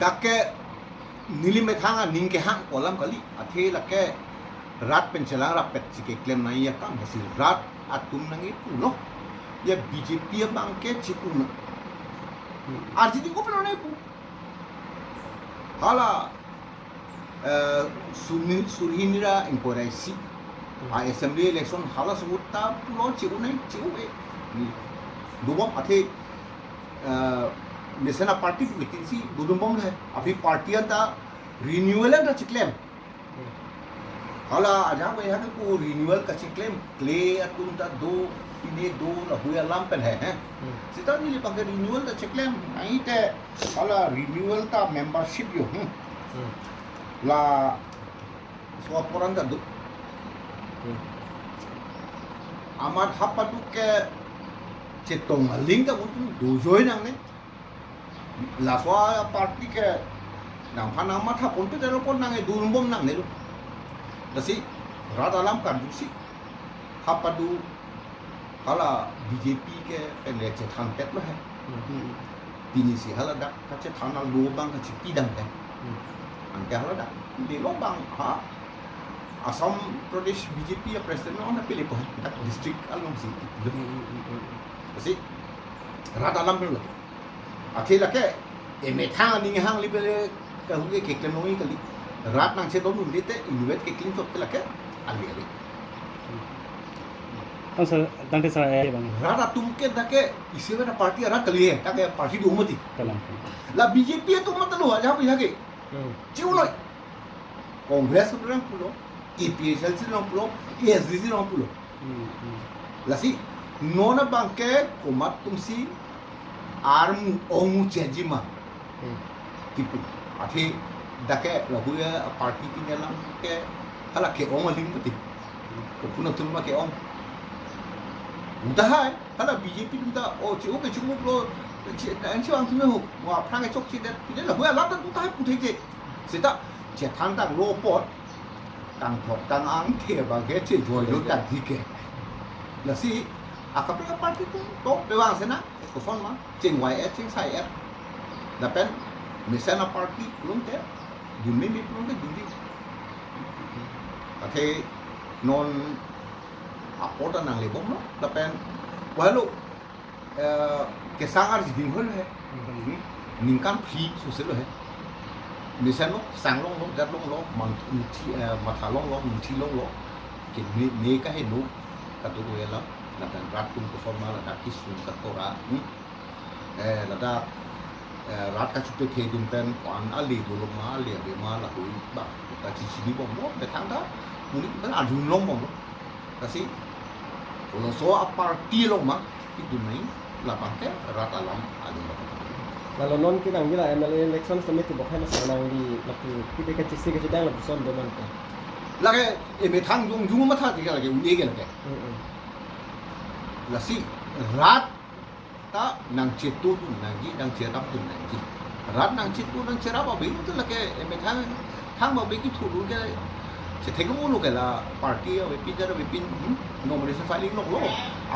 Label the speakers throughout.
Speaker 1: Dake nilimetanga ningke hang kolam kali athe lake rat pencelang rapet sike klaim na iya kam hasil rat atum nangi pulo ya BJP bangke cipun arjidi ko pernah pu hala surhinira inkorasi a assembly election hala sebutta pulo ciunai ciue ni dua athe national party की वैकेंसी दुदुम्बम है अभी पार्टियां ता रिन्यूअल का चिक्लेम हाला आजा को यहाँ को रिन्यूअल का चिक्लेम क्ले अतुम ता दो इन्हें दो लहुया लाम पेन है सिता नहीं ले पाके रिन्यूअल का चिक्लेम नहीं ते हाला रिन्यूअल ता मेंबरशिप यो ला स्वापोरन ता दु आमार हापाटू के चेतों लिंक ता उन दो जोइन आंगे la soa parti ke nang panang mata pun tu dah pun nang du bom nang ni lu dasi rada alam kan dusi hapadu hala BJP ke pende che thang pet lo hai bini si hala dak ka che thang na lo bang ka chi pidang ke ang ke hala dak di lo bang ha Assam Pradesh BJP ya president no na pilih ko dak district along si dasi rada alam lo akhir lagi, emetang ni hang libele kalau ke keklen nongi kali, rat nang cedok nundi te inuet keklen tu lagi, alih alih.
Speaker 2: Tante saya bang.
Speaker 1: Rat atum ke dah ke isi mana parti rat kali ya, dah ke parti dua mati. La BJP itu mata lu aja apa lagi? Cium loh. Kongres tu orang pulo, EPSL tu orang pulo, ESDC orang pulo. Lasi nona bangke komat tumsi arm omu cejima tipu athi dake lahuya party kinyalam ke hala ke om aling mati ko puna tulma ke om udah hala BJP udah oh ciu ke ciu lo anh ciu ang tume ho wa prang chok chi det pide lahuya lam dan udah puthai je sita che thang tang lo pot tang thok tang ang the ba ke che joy lo ta dike la si akapre party tu to bewang sena ko fon ma ching YS ching sai S dapen misalnya party belum te dunia ni belum te dunia ate non apoda nang lebom no dapen walu kesangar jidin hol hai ningkan phi sosel hai misalnya sanglong lo jatlong lo manthi mathalong lo munthi long lo ke ne ka he no katu ko yala dan ratum ko forma la kisu katora lada rat ka chupe the dum pen kwan ali dulu ma ali be ma la hui ba ta chi chi bom bo be thang da muni ban ajun long bom kasi ulo so a party long ma itu nai la bangke rat alam adun ba
Speaker 2: kalau non kita ngira MLA election summit tu bukan masalah di laku kita kecil kecil dah laku son doman tu
Speaker 1: lagi me thang jung ma tha ti lagi uni ke lagi lasi rat ta nang citu nangi nang cerap tu nangi rat nang citu nang cerap apa itu lagi me thang ba be ki thulu ke se thegu lu ke la party abe pin jara be pin nomination filing lo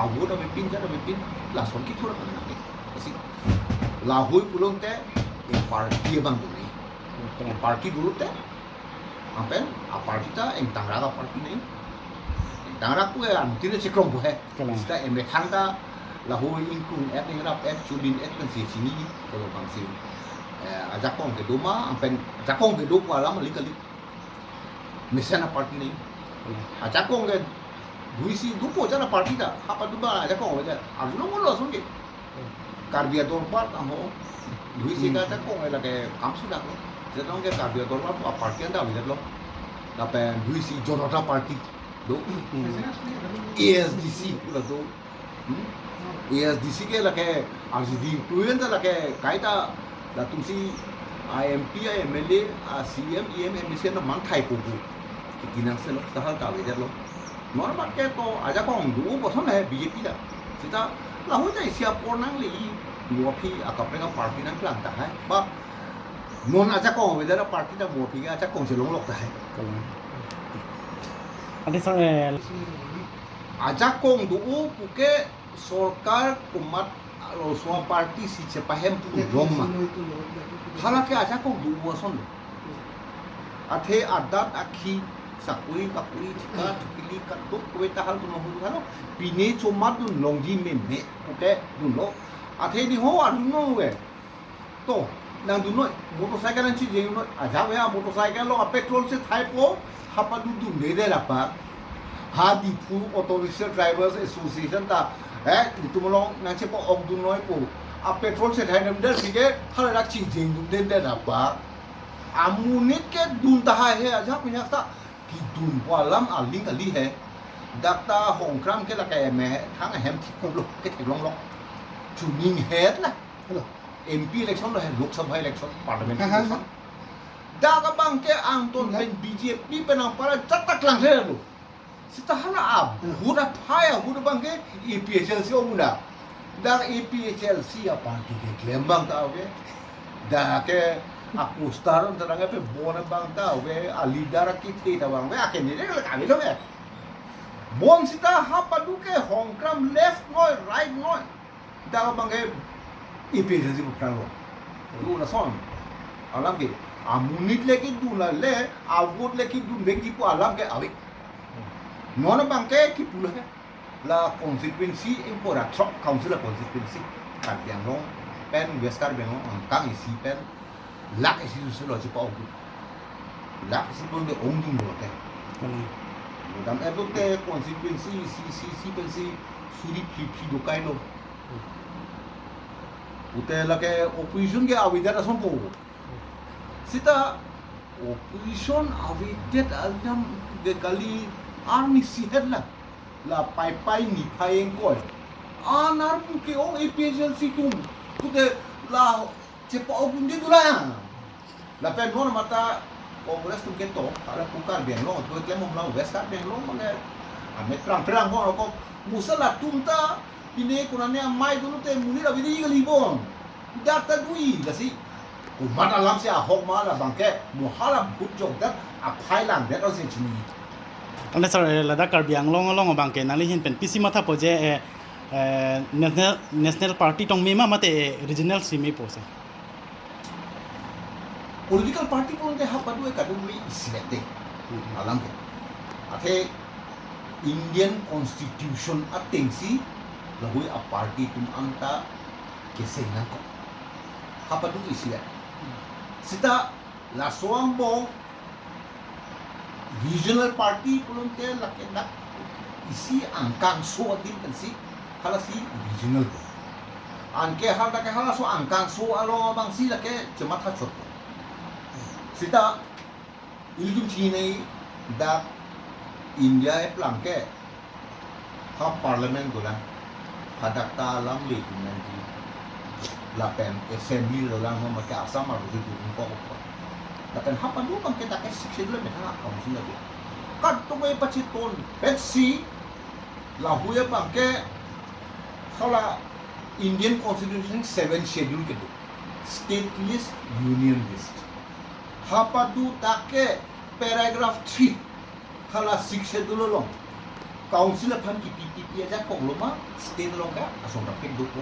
Speaker 1: awu da be pin jara be pin la son ki thura nangi lasi la hui pulong te e party bang tu ni party dulu te apen a party ta eng tangra party ni tangra ku ya antin se krong bu hai sta e me thang ta la hui ingkung et ing rap et chulin et kan si sini kalau bang si ajakong ke doma apen jakong ke do kwa lam likali misalnya party ni ajakong ke duisi dupo jana party ta apa duba ajakong aja ajuno mulo songe karbia dor part amo duisi ka jakong ela ke kam sudah ko jadong ke karbia dor part party anda bidat lo apen duisi jorota party do ESDC pula do ESDC ke lake RGD tuyen ta lake kaita la tumsi IMP MLA CM EM MBC na man thai ko bu kinang se lo tahal ka be lo normal ke to aja ko du bo son hai BJP da sita la ho jai sia por nang li mo phi akapre ka party nang plan ta hai ba non aja ko be da party da mo phi aja ko se long lok ta hai
Speaker 2: Ada saya
Speaker 1: aja ko du puke सरकार Kumar lo semua parti si cepahem pu Roma halake aja kok dua son athe adat akhi sakuri bakuri chika tukili katuk kowe tahal kuno hu halo pine chomat dun longji me oke duno athe di ho aduno we to nang duno motorcycle nan chi jeng no aja we motorcycle lo petrol se thai po hapa du du ne de la pa ha di pu auto rickshaw drivers association ta itu melong nang cepo om du noi po a petrol se thai nam de sige hal rak chi jeng du den de la pa amunit ke dun ta hai he aja punya ta ki dun po alam aling ali he dakta hong kram ke la kai me thang hem thi ko lo ke thai long long chu ning het la MP election lo hai Lok Sabha election parliament election daga bang ke ang ton pen BJP penang para catak lang se lo sita hala ab huda phaya huda bang ke EPHLC omuna da EPHLC apa ke klembang ta we da ke aku staron tarang pe bona bang ta we alidara ki te ta bang we akene le ka lo we bon sita ha padu ke hongkram left noi right noi daga bang ke EPHLC bukan lu na son alam ke amunit leki dula le avut leki dun begi po alam ke awik nona bangke ki pula la constituency impora trop council la constituency kan yang long pen westar bengong angkang isi pen lak isi sulo ci pau lak isi bon de ongdum lo ke dam edote constituency si pen si suri phi do kai lo ute la ke opposition ke awidara son po sita opposition awidet aljam de kali army sihet la pai ni phaeng koi anar ke ong EPHLC tum ute la cepa ogun de dula la pe non mata kongres tum kento ala pukar bien lo to klemo la west bien lo mane ame trang ko musala tumta pine kunane mai dulu te muni la vidi gali bon data dui lasi umat alam se ahok ma la bangke muhala bujok dat aphai lang dat osin chini
Speaker 3: ane sar la da kar biang long bangke nali hin pen pisi matha poje national party tong mema mate regional simi pose
Speaker 1: political party pun de hapadu ka dumi isilete alam ke ate Indian constitution atengsi lahui a party tum anta kesengan ko hapadu isilet sita la soambo regional party pun te lakena isi angkang so din kan si hala si regional anke hala ke hala so angkang so alo bang si lake cemat ha chot sita ilum chine da India e plangke ha parliament gola hadakta alam le nanti la pen assembly lo lang mo ka asam ar du ko ko la pen ha pandu bang kita ke sikse le metha ka mo sila kat to me pachi ton petsi la huya bang ke khala Indian constitution 7 schedule ke state list union list ha padu take paragraph 3 khala 6 schedule lo council phan ki PPP aja ko lo ma state lo ka asom ra pek do ko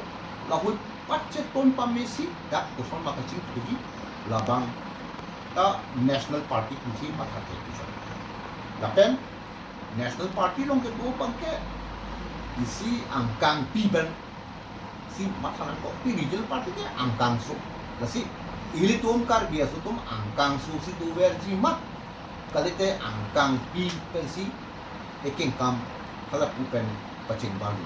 Speaker 1: la hui pache ton pamesi dak ko son maka ching tugi labang ta national party kuchi matha ke kuchi la pen national party long ke do pangke isi angkang piban si matha nan ko pi regional party ke angkang so la si ili tum kar biasa tum angkang so si do verji mat kalite angkang pi pensi eking kam hala pupen paching balu